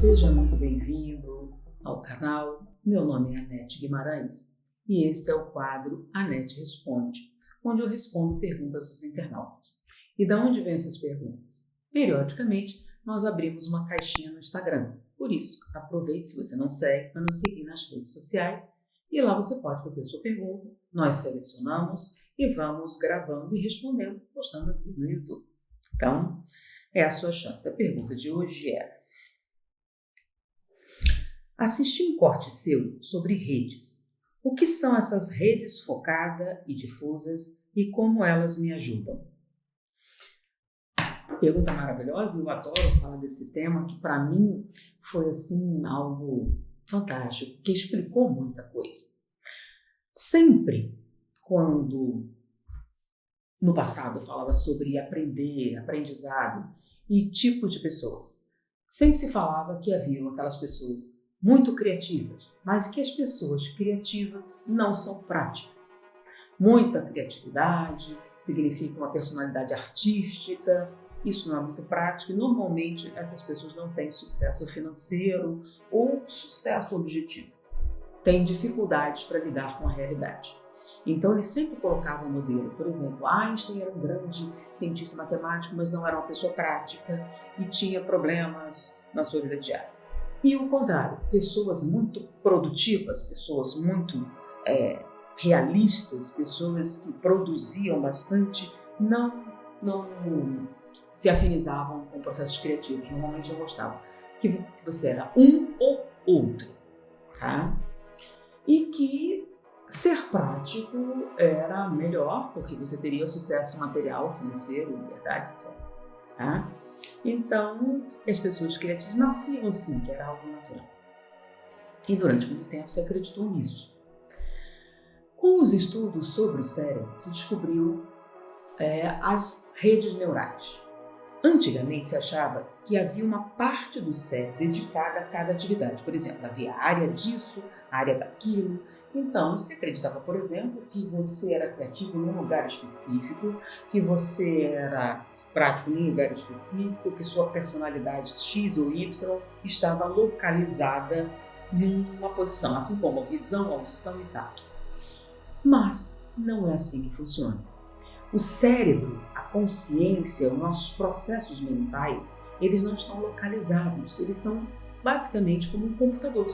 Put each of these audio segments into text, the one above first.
Seja muito bem-vindo ao canal. Meu nome é Anete Guimarães e esse é o quadro Anete Responde, onde eu respondo perguntas dos internautas. E de onde vêm essas perguntas? Periodicamente, nós abrimos uma caixinha no Instagram. Por isso, aproveite, se você não segue, para nos seguir nas redes sociais e lá você pode fazer sua pergunta, nós selecionamos e vamos gravando e respondendo, postando aqui no YouTube. Então, é a sua chance. A pergunta de hoje é: assisti um corte seu sobre redes. O que são essas redes focada e difusas e como elas me ajudam? Pergunta maravilhosa, eu adoro falar desse tema, que para mim foi assim algo fantástico, que explicou muita coisa. Sempre quando no passado eu falava sobre aprender, aprendizado e tipos de pessoas, sempre se falava que haviam aquelas pessoas muito criativas, mas que as pessoas criativas não são práticas. Muita criatividade significa uma personalidade artística, isso não é muito prático e normalmente essas pessoas não têm sucesso financeiro ou sucesso objetivo. Têm dificuldades para lidar com a realidade. Então eles sempre colocavam um modelo, por exemplo, Einstein era um grande cientista matemático, mas não era uma pessoa prática e tinha problemas na sua vida diária. E o contrário, pessoas muito produtivas, pessoas muito realistas, pessoas que produziam bastante, não se afinizavam com processos criativos. Normalmente eu gostava que você era um ou outro, tá? E que ser prático era melhor, porque você teria sucesso material, financeiro, liberdade, etc. Tá? Então, as pessoas criativas nasciam assim, que era algo natural. E durante muito tempo se acreditou nisso. Com os estudos sobre o cérebro, se descobriu as redes neurais. Antigamente se achava que havia uma parte do cérebro dedicada a cada atividade. Por exemplo, havia a área disso, a área daquilo. Então, se acreditava, por exemplo, que você era criativo num lugar específico, que você era prático num lugar específico, que sua personalidade X ou Y estava localizada numa posição, assim como a visão, a audição e tato. Mas não é assim que funciona. O cérebro, a consciência, os nossos processos mentais, eles não estão localizados, eles são basicamente como um computador.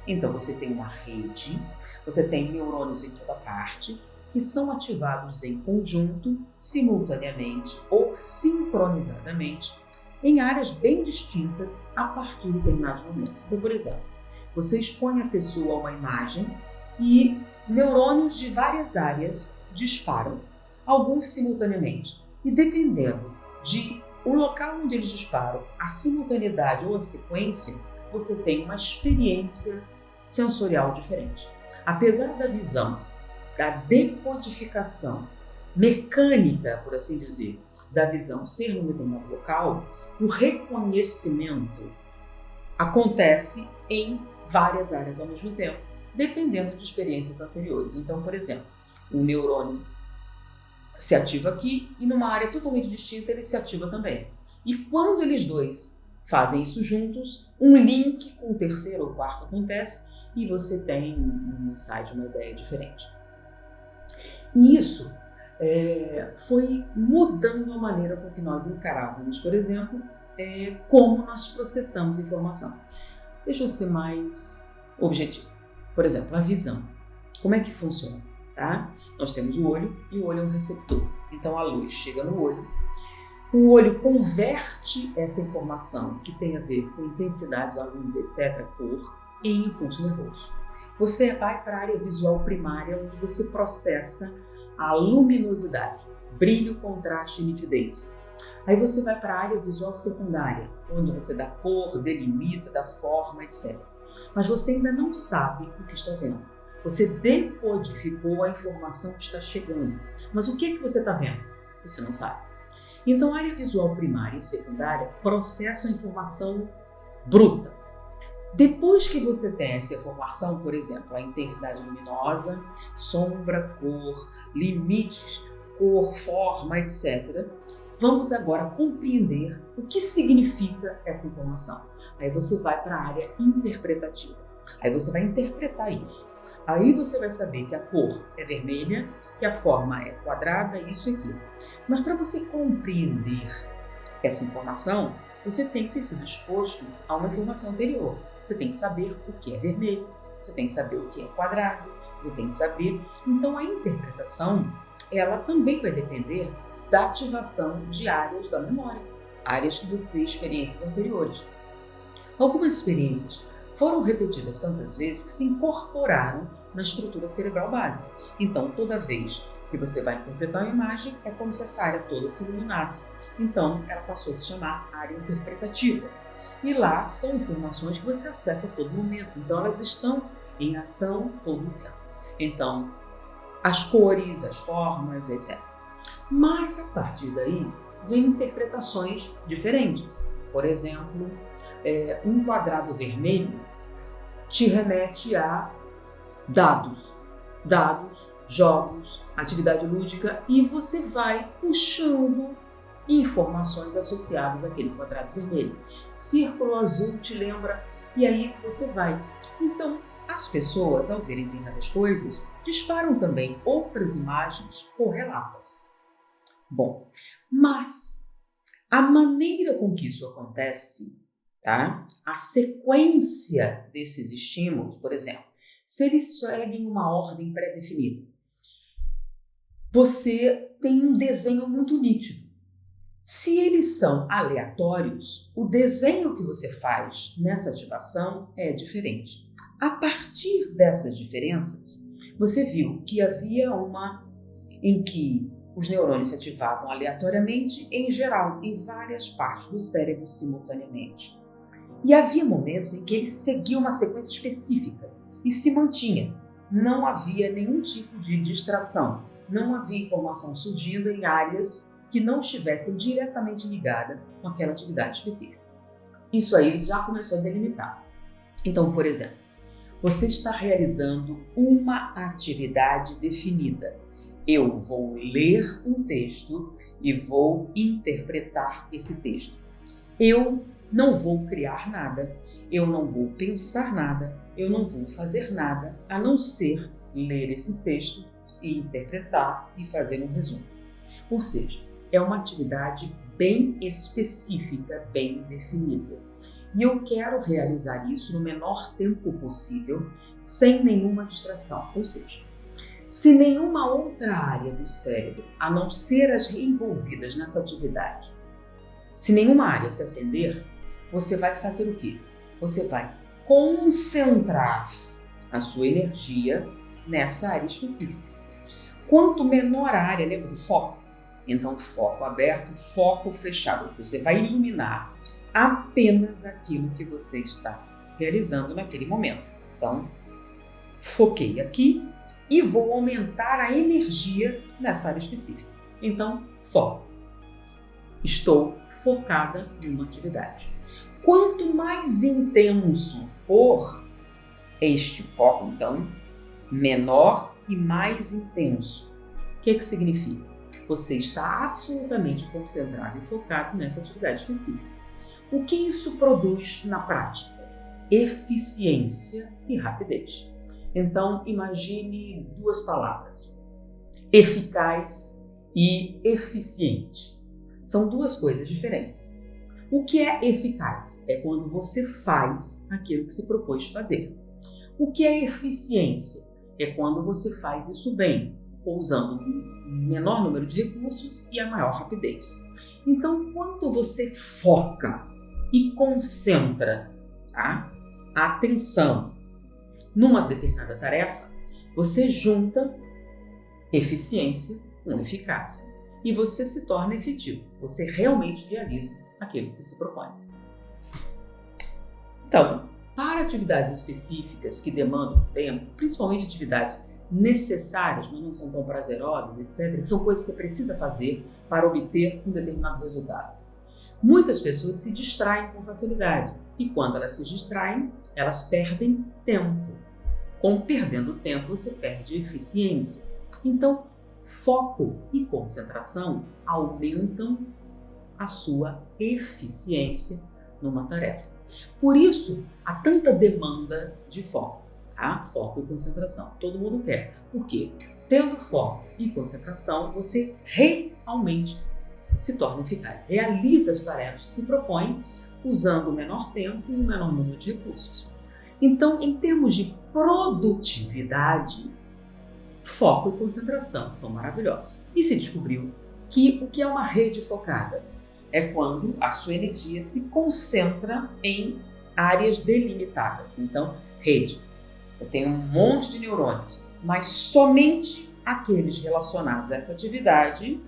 Então você tem uma rede, você tem neurônios em toda parte, que são ativados em conjunto, simultaneamente ou sincronizadamente, em áreas bem distintas a partir de determinados momentos. Então, por exemplo, você expõe a pessoa a uma imagem e neurônios de várias áreas disparam, alguns simultaneamente. E dependendo de o local onde eles disparam, a simultaneidade ou a sequência, você tem uma experiência sensorial diferente. Apesar da visão, da decodificação mecânica, por assim dizer, da visão ser num determinado local, o reconhecimento acontece em várias áreas ao mesmo tempo, dependendo de experiências anteriores. Então, por exemplo, um neurônio se ativa aqui e numa área totalmente distinta ele se ativa também. E quando eles dois fazem isso juntos, um link com o terceiro ou quarto acontece e você tem um insight, uma ideia diferente. E isso foi mudando a maneira com que nós encarávamos, por exemplo, como nós processamos informação. Deixa eu ser mais objetivo. Por exemplo, a visão. Como é que funciona? Tá? Nós temos o olho e o olho é um receptor. Então a luz chega no olho, o olho converte essa informação que tem a ver com intensidade da luz, etc., cor, em impulso nervoso. Você vai para a área visual primária, onde você processa a luminosidade, brilho, contraste e nitidez. Aí você vai para a área visual secundária, onde você dá cor, delimita, dá forma, etc. Mas você ainda não sabe o que está vendo. Você decodificou a informação que está chegando. Mas o que você está vendo? Você não sabe. Então, a área visual primária e secundária processa a informação bruta. Depois que você tem essa informação, por exemplo, a intensidade luminosa, sombra, cor, limites, cor, forma, etc., vamos agora compreender o que significa essa informação. Aí você vai para a área interpretativa. Aí você vai interpretar isso. Aí você vai saber que a cor é vermelha, que a forma é quadrada, isso e aquilo. Mas para você compreender essa informação, você tem que ter sido exposto a uma informação anterior. Você tem que saber o que é vermelho, você tem que saber o que é quadrado, você tem que saber. Então a interpretação, ela também vai depender da ativação de áreas da memória, áreas que você experiências anteriores. Algumas experiências foram repetidas tantas vezes que se incorporaram na estrutura cerebral básica. Então, toda vez que você vai interpretar uma imagem, é como se essa área toda se iluminasse. Então, ela passou a se chamar área interpretativa. E lá são informações que você acessa a todo momento. Então, elas estão em ação todo o tempo. Então, as cores, as formas, etc. Mas, a partir daí, vem interpretações diferentes. Por exemplo, um quadrado vermelho te remete a dados, jogos, atividade lúdica, e você vai puxando informações associadas àquele quadrado vermelho. Círculo azul te lembra, e aí você vai. Então, as pessoas, ao verem determinadas coisas, disparam também outras imagens correlatas. Bom, mas a maneira com que isso acontece, tá? A sequência desses estímulos, por exemplo, se eles seguem uma ordem pré-definida, você tem um desenho muito nítido. Se eles são aleatórios, o desenho que você faz nessa ativação é diferente. A partir dessas diferenças, você viu que havia uma em que os neurônios se ativavam aleatoriamente, em geral, em várias partes do cérebro simultaneamente. E havia momentos em que ele seguia uma sequência específica e se mantinha. Não havia nenhum tipo de distração, não havia informação surgindo em áreas que não estivessem diretamente ligadas com aquela atividade específica. Isso aí já começou a delimitar. Então, por exemplo, você está realizando uma atividade definida. Eu vou ler um texto e vou interpretar esse texto. Eu não vou criar nada, eu não vou pensar nada, eu não vou fazer nada a não ser ler esse texto e interpretar e fazer um resumo. Ou seja, é uma atividade bem específica, bem definida. E eu quero realizar isso no menor tempo possível, sem nenhuma distração. Ou seja, se nenhuma outra área do cérebro, a não ser as envolvidas nessa atividade, se nenhuma área se acender, você vai fazer o quê? Você vai concentrar a sua energia nessa área específica. Quanto menor a área, lembra do foco? Então, foco aberto, foco fechado, ou seja, você vai iluminar apenas aquilo que você está realizando naquele momento. Então, foquei aqui e vou aumentar a energia nessa área específica. Então, foco. Estou focada em uma atividade. Quanto mais intenso for este foco, então, menor e mais intenso. O que significa? Você está absolutamente concentrado e focado nessa atividade específica. O que isso produz na prática? Eficiência e rapidez. Então, imagine duas palavras: eficaz e eficiente. São duas coisas diferentes. O que é eficaz? É quando você faz aquilo que se propôs fazer. O que é eficiência? É quando você faz isso bem, usando o menor número de recursos e a maior rapidez. Então, quando você foca e concentra, tá, a atenção numa determinada tarefa, você junta eficiência com eficácia e você se torna efetivo. Você realmente realiza aquilo que você se propõe. Então, para atividades específicas que demandam tempo, principalmente atividades necessárias, mas não são tão prazerosas, etc., são coisas que você precisa fazer para obter um determinado resultado. Muitas pessoas se distraem com facilidade e quando elas se distraem, elas perdem tempo. Com perdendo tempo, você perde eficiência. Então, foco e concentração aumentam a sua eficiência numa tarefa. Por isso, há tanta demanda de foco, tá? Foco e concentração. Todo mundo quer. Por quê? Tendo foco e concentração, você realmente se torna eficaz. Realiza as tarefas que se propõe usando o menor tempo e o menor número de recursos. Então, em termos de produtividade, foco e concentração são maravilhosos. E se descobriu que o que é uma rede focada? É quando a sua energia se concentra em áreas delimitadas. Então, rede. Você tem um monte de neurônios, mas somente aqueles relacionados a essa atividade,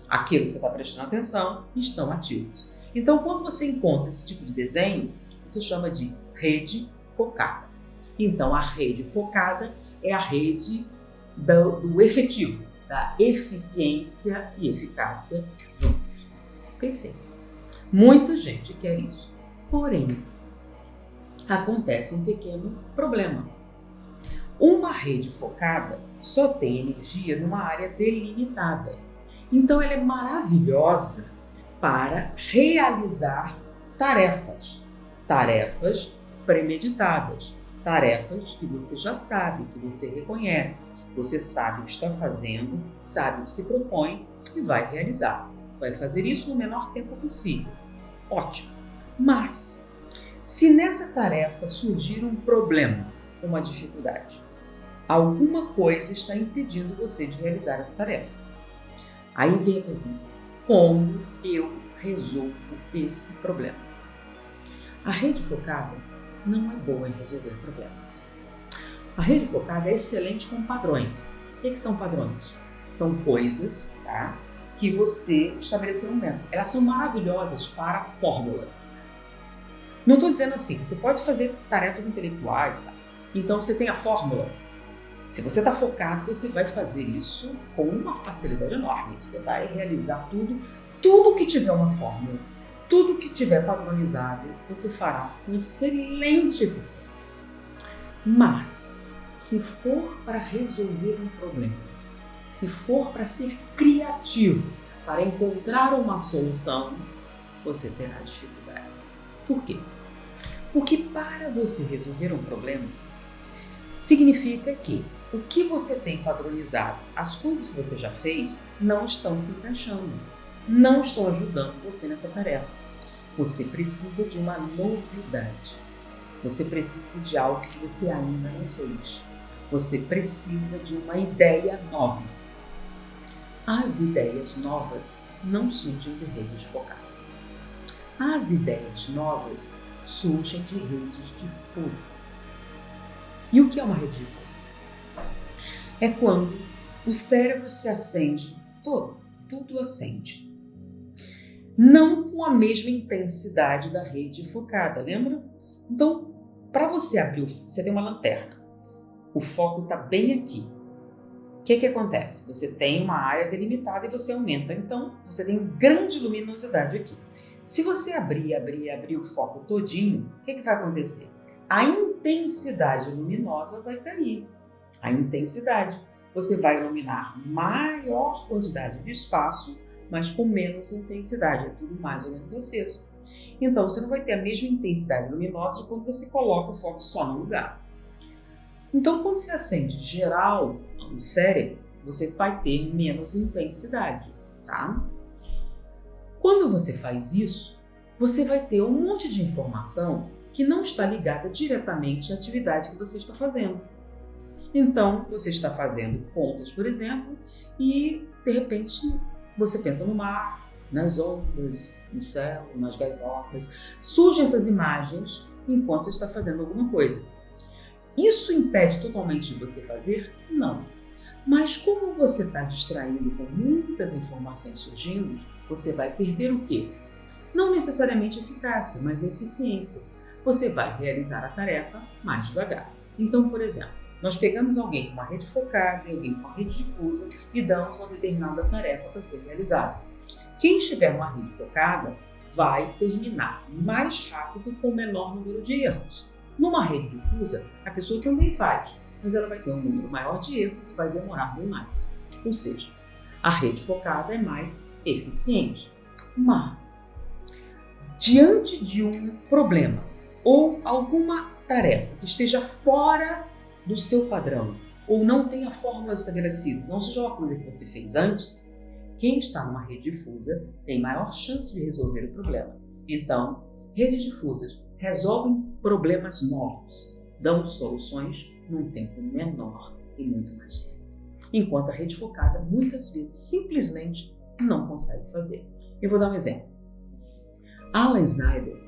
aquilo que você está prestando atenção, estão ativos. Então, quando você encontra esse tipo de desenho, você chama de rede focada. Então, a rede focada é a rede do efetivo, da eficiência e eficácia juntos. Perfeito. Muita gente quer isso. Porém, acontece um pequeno problema. Uma rede focada só tem energia numa área delimitada. Então, ela é maravilhosa para realizar tarefas. Tarefas premeditadas. Tarefas que você já sabe, que você reconhece. Você sabe o que está fazendo, sabe o que se propõe e vai realizar. Vai fazer isso no menor tempo possível. Ótimo. Mas, se nessa tarefa surgir um problema, uma dificuldade, alguma coisa está impedindo você de realizar essa tarefa. Aí vem a pergunta: como eu resolvo esse problema? A rede focada não é boa em resolver problemas. A rede focada é excelente com padrões. O que são padrões? São coisas, tá, que você estabeleceu um método. Elas são maravilhosas para fórmulas. Não estou dizendo assim, você pode fazer tarefas intelectuais, tá? Então você tem a fórmula. Se você está focado, você vai fazer isso com uma facilidade enorme. Você vai realizar tudo que tiver uma fórmula, tudo que tiver padronizado, você fará com excelente eficiência. Mas, se for para resolver um problema, se for para ser criativo, para encontrar uma solução, você terá dificuldades. Por quê? Porque para você resolver um problema, significa que o que você tem padronizado, as coisas que você já fez, não estão se encaixando, não estão ajudando você nessa tarefa. Você precisa de uma novidade. Você precisa de algo que você ainda não fez. Você precisa de uma ideia nova. As ideias novas não surgem de redes focadas. As ideias novas surgem de redes difusas. E o que é uma rede difusa? É quando o cérebro se acende tudo acende. Não com a mesma intensidade da rede focada, lembra? Então, para você abrir, você tem uma lanterna. O foco está bem aqui. O que acontece? Você tem uma área delimitada e você aumenta. Então, você tem grande luminosidade aqui. Se você abrir o foco todinho, o que vai acontecer? A intensidade luminosa vai cair. A intensidade. Você vai iluminar maior quantidade de espaço, mas com menos intensidade. É tudo mais ou menos aceso. Então, você não vai ter a mesma intensidade luminosa de quando você coloca o foco só no lugar. Então, quando você acende geral no cérebro, você vai ter menos intensidade, tá? Quando você faz isso, você vai ter um monte de informação que não está ligada diretamente à atividade que você está fazendo. Então, você está fazendo contas, por exemplo, e, de repente, você pensa no mar, nas ondas, no céu, nas gaivotas. Surgem essas imagens enquanto você está fazendo alguma coisa. Isso impede totalmente de você fazer? Não. Mas como você está distraído com muitas informações surgindo, você vai perder o quê? Não necessariamente eficácia, mas eficiência. Você vai realizar a tarefa mais devagar. Então, por exemplo, nós pegamos alguém com uma rede focada e alguém com uma rede difusa e damos uma determinada tarefa para ser realizada. Quem estiver numa rede focada vai terminar mais rápido com o menor número de erros. Numa rede difusa, a pessoa também faz, mas ela vai ter um número maior de erros e vai demorar bem mais. Ou seja, a rede focada é mais eficiente. Mas, diante de um problema, ou alguma tarefa que esteja fora do seu padrão, ou não tenha fórmulas estabelecidas, não seja uma coisa que você fez antes, quem está numa rede difusa tem maior chance de resolver o problema. Então, redes difusas resolvem problemas novos, dão soluções num tempo menor e muito mais vezes. Enquanto a rede focada, muitas vezes, simplesmente não consegue fazer. Eu vou dar um exemplo. Alan Snyder,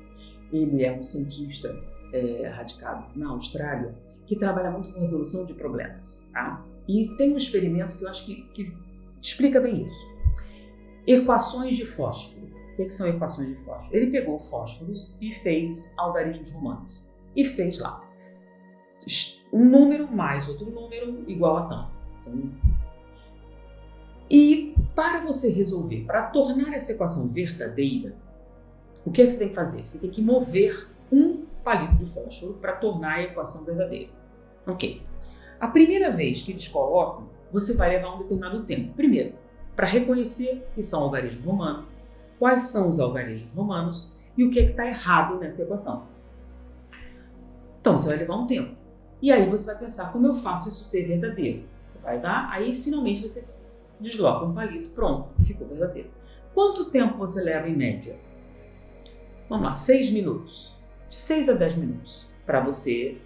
ele é um cientista radicado na Austrália, que trabalha muito com resolução de problemas. Tá? E tem um experimento que eu acho que explica bem isso. Equações de fósforo. O que são equações de fósforo? Ele pegou fósforos e fez algarismos romanos. E fez lá um número mais outro número igual a tanto. Então, e para você resolver, para tornar essa equação verdadeira, o que você tem que fazer? Você tem que mover um palito de fósforo para tornar a equação verdadeira. Ok. A primeira vez que eles colocam, você vai levar um determinado tempo. Primeiro, para reconhecer que são algarismos romanos, quais são os algarismos romanos e o que está errado nessa equação. Então, você vai levar um tempo. E aí você vai pensar, como eu faço isso ser verdadeiro? Você vai dar, aí finalmente você desloca um palito, pronto, ficou verdadeiro. Quanto tempo você leva em média? Vamos lá, 6 minutos. De 6 a 10 minutos para você.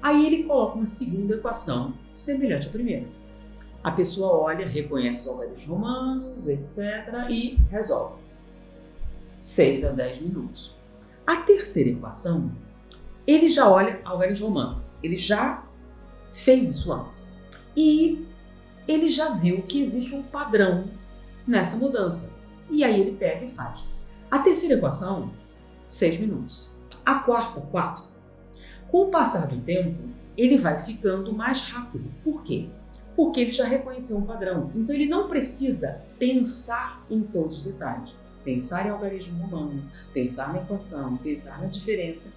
Aí ele coloca uma segunda equação semelhante à primeira. A pessoa olha, reconhece os algarismos romanos, etc. e resolve. 6 a 10 minutos. A terceira equação, ele já olha algarismo romano. Ele já fez isso antes. E ele já viu que existe um padrão nessa mudança. E aí ele pega e faz. A terceira equação, 6 minutos. A quarta, 4. Com o passar do tempo, ele vai ficando mais rápido. Por quê? Porque ele já reconheceu um padrão. Então ele não precisa pensar em todos os detalhes. Pensar em algarismo romano, pensar na equação, pensar na diferença.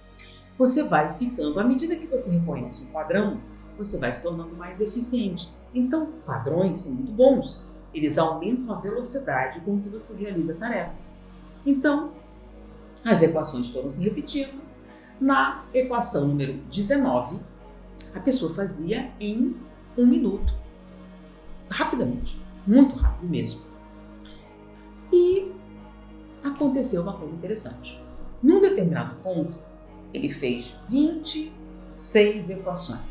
Você vai ficando, à medida que você reconhece um padrão, você vai se tornando mais eficiente. Então, padrões são muito bons. Eles aumentam a velocidade com que você realiza tarefas. Então, as equações foram se repetindo. Na equação número 19, a pessoa fazia em 1 minuto. Rapidamente, muito rápido mesmo. E aconteceu uma coisa interessante. Num determinado ponto, ele fez 26 equações.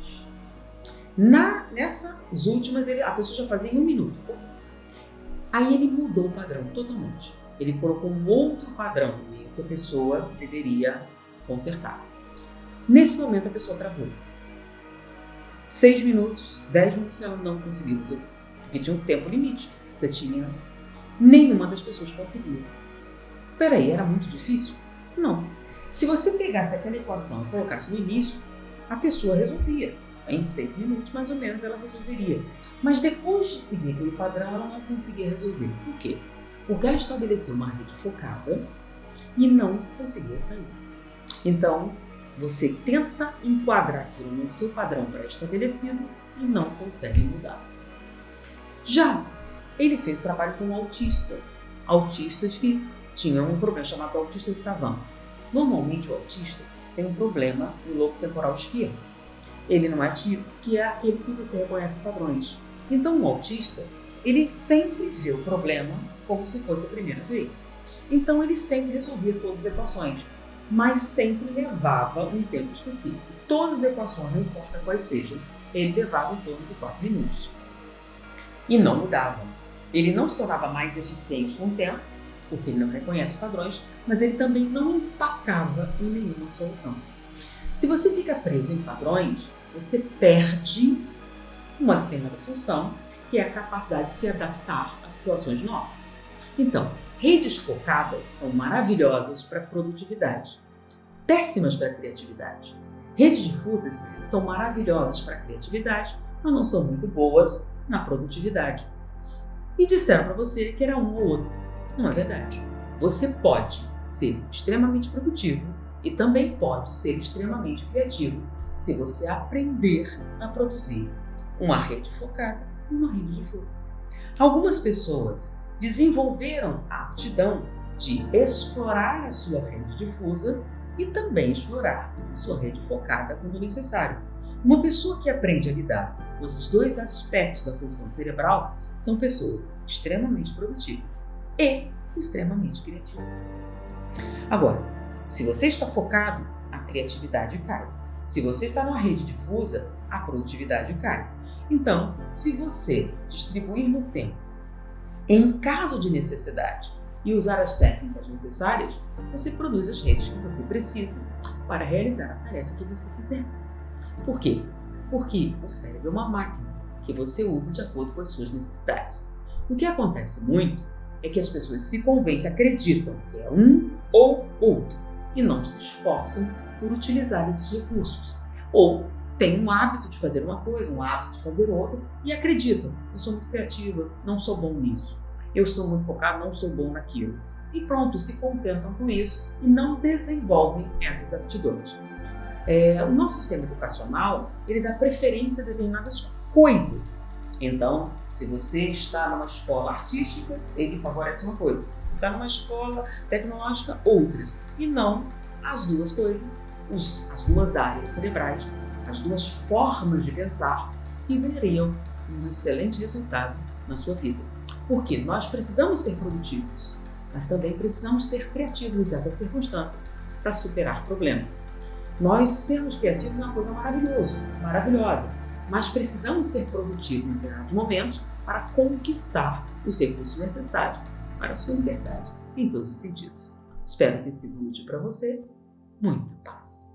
Nessas últimas, a pessoa já fazia em 1 minuto. Aí ele mudou o padrão totalmente. Ele colocou um outro padrão que a pessoa deveria consertar. Nesse momento, a pessoa travou. 6 minutos, 10 minutos, ela não conseguiu resolver. Porque tinha um tempo limite. Nenhuma das pessoas conseguia. Peraí, era muito difícil? Não. Se você pegasse aquela equação e colocasse no início, a pessoa resolvia. Em 6 minutos, mais ou menos, ela resolveria. Mas depois de seguir aquele padrão, ela não conseguia resolver. Por quê? Porque ela estabeleceu uma rede focada e não conseguia sair. Então, você tenta enquadrar aquilo no seu padrão pré-estabelecido e não consegue mudar. Já ele fez o trabalho com autistas que tinham um problema chamado autistas savant. Normalmente o autista tem um problema no lobo temporal esquerdo. Ele não é ativo, que é aquele que você reconhece padrões. Então o autista, ele sempre vê o problema como se fosse a primeira vez. Então ele sempre resolvia todas as equações, mas sempre levava um tempo específico. Todas as equações, não importa quais sejam, ele levava em torno de 4 minutos. E não mudava. Ele não se tornava mais eficiente com o tempo, porque ele não reconhece padrões, mas ele também não empacava em nenhuma solução. Se você fica preso em padrões, você perde uma determinada função, que é a capacidade de se adaptar a situações novas. Então, redes focadas são maravilhosas para a produtividade, péssimas para a criatividade. Redes difusas são maravilhosas para a criatividade, mas não são muito boas na produtividade. E disseram para você que era um ou outro. Não é verdade. Você pode ser extremamente produtivo e também pode ser extremamente criativo se você aprender a produzir uma rede focada e uma rede difusa. Algumas pessoas desenvolveram a aptidão de explorar a sua rede difusa e também explorar a sua rede focada quando necessário. Uma pessoa que aprende a lidar com esses dois aspectos da função cerebral são pessoas extremamente produtivas e extremamente criativas. Agora, se você está focado, a criatividade cai. Se você está numa rede difusa, a produtividade cai. Então, se você distribuir no tempo, em caso de necessidade, e usar as técnicas necessárias, você produz as redes que você precisa para realizar a tarefa que você quiser. Por quê? Porque o cérebro é uma máquina que você usa de acordo com as suas necessidades. O que acontece muito é que as pessoas se convencem, acreditam que é um ou outro e não se esforçam por utilizar esses recursos. Ou têm um hábito de fazer uma coisa, um hábito de fazer outra e acreditam: eu sou muito criativa, não sou bom nisso. Eu sou muito focado, não sou bom naquilo. E pronto, se contentam com isso e não desenvolvem essas aptidões. O nosso sistema educacional, ele dá preferência a determinadas coisas. Então, se você está numa escola artística, ele favorece uma coisa. Se você está numa escola tecnológica, outras. E não as duas coisas, as duas áreas cerebrais, as duas formas de pensar que dariam um excelente resultado na sua vida. Porque nós precisamos ser produtivos, mas também precisamos ser criativos em certas circunstâncias para superar problemas. Nós sermos criativos é uma coisa maravilhosa, mas precisamos ser produtivos em determinados momentos para conquistar os recursos necessários para a sua liberdade em todos os sentidos. Espero ter sido útil para você. Muita paz!